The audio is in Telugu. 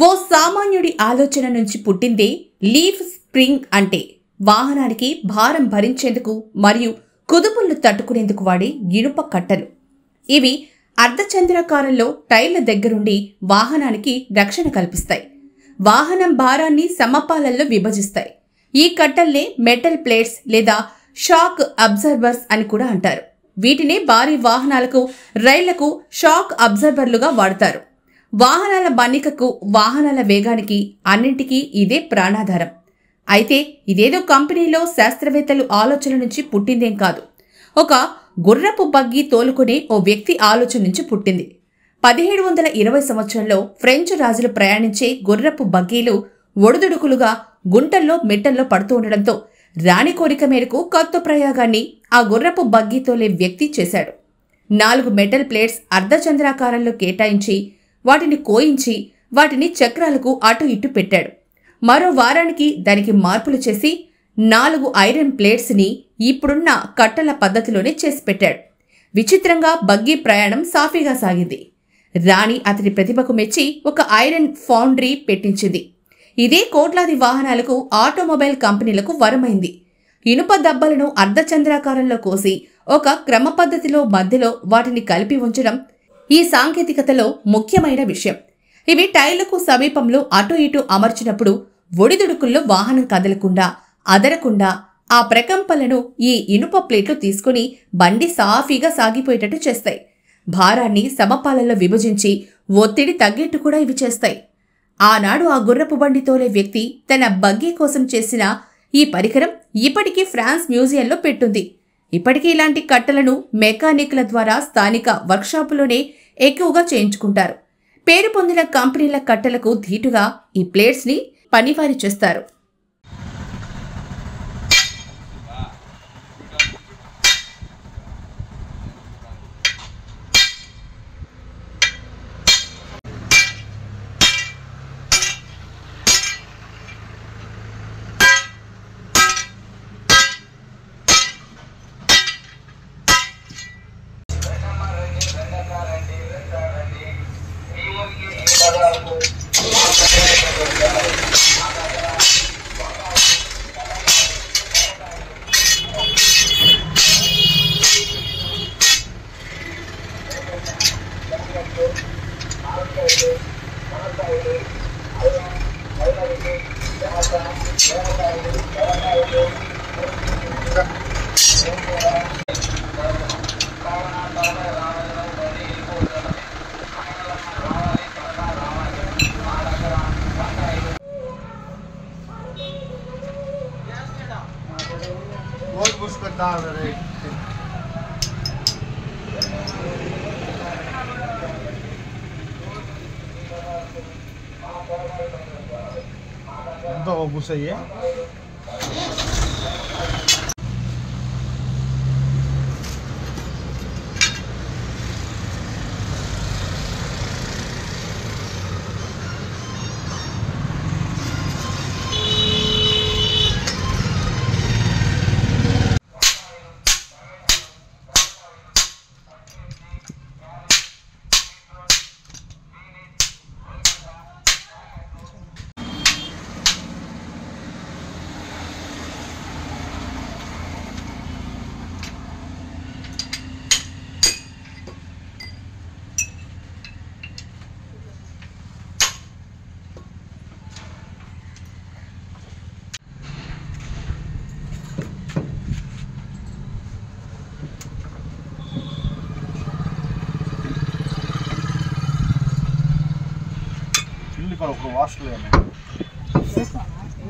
ఓ సామాన్యుడి ఆలోచన నుంచి పుట్టిందే లీఫ్ స్ప్రింగ్ అంటే వాహనానికి భారం భరించేందుకు మరియు కుదుపులను తట్టుకునేందుకు వాడే ఇనుప కట్టలు. ఇవి అర్ధచంద్రాకారంలో టైర్ల దగ్గరుండి వాహనానికి రక్షణ కల్పిస్తాయి. వాహనం భారాన్ని సమపాలల్లో విభజిస్తాయి. ఈ కట్టల్నే మెటల్ ప్లేట్స్ లేదా షాక్ అబ్జర్బర్స్ అని కూడా అంటారు. వీటినే భారీ వాహనాలకు, రైళ్లకు షాక్ అబ్జర్బర్లుగా వాడతారు. వాహనాల మన్నికకు, వాహనాల వేగానికి అన్నింటికీ ఇదే ప్రాణాధారం. అయితే ఇదేదో కంపెనీలో శాస్త్రవేత్తలు ఆలోచన నుంచి పుట్టిందేం కాదు. ఒక గుర్రపు బగ్గీ తోలుకునే ఓ వ్యక్తి ఆలోచన నుంచి పుట్టింది. 1720 సంవత్సరంలో ఫ్రెంచ్ రాజులు ప్రయాణించే గుర్రపు బగ్గీలు ఒడుదుడుకులుగా గుంటల్లో మిట్టల్లో పడుతూ ఉండడంతో రాణి కోరిక మేరకు కొత్త ప్రయోగాన్ని ఆ గుర్రపు బగ్గీ తోలే వ్యక్తి చేశాడు. 4 మెటల్ ప్లేట్స్ అర్ధచంద్రాకారంలో కేటాయించి వాటిని కోయించి వాటిని చక్రాలకు అటు ఇటు పెట్టాడు. మరో వారానికి దానికి మార్పులు చేసి 4 ఐరన్ ప్లేట్స్ని ఇప్పుడున్న కట్టల పద్ధతిలోనే చేసి పెట్టాడు. విచిత్రంగా బగ్గీ ప్రయాణం సాఫీగా సాగింది. రాణి అతని ప్రతిభకు మెచ్చి ఒక ఐరన్ ఫౌండ్రీ పెట్టించింది. ఇదే కోట్లాది వాహనాలకు, ఆటోమొబైల్ కంపెనీలకు వరమైంది. ఇనుప దబ్బలను అర్ధచంద్రాకారంలో కోసి ఒక క్రమ పద్ధతిలో మధ్యలో వాటిని కలిపి ఉంచడం ఈ సాంకేతికతలో ముఖ్యమైన విషయం. ఇవి టైర్లకు సమీపంలో అటు ఇటు అమర్చినప్పుడు ఒడిదుడుకుల్లో వాహనం కదలకుండా, అదరకుండా ఆ ప్రకంపనలను ఈ ఇనుప ప్లేట్లు తీసుకుని బండి సాఫీగా సాగిపోయేటట్టు చేస్తాయి. భారాన్ని సమపాలలో విభజించి ఒత్తిడి తగ్గేట్టు కూడా ఇవి చేస్తాయి. ఆనాడు ఆ గుర్రపు బండి తోలే వ్యక్తి తన బగ్గీ కోసం చేసిన ఈ పరికరం ఇప్పటికీ ఫ్రాన్స్ మ్యూజియంలో పెట్టుంది. ఇప్పటికీ ఇలాంటి కట్టలను మెకానిక్ల ద్వారా స్థానిక వర్క్షాపులోనే ఎక్కువగా చేయించుకుంటారు. పేరు పొందిన కంపెనీల కట్టలకు ధీటుగా ఈ ప్లేట్స్ని పనివారి చేస్తారు. Então, você aí é? Para o Croácia,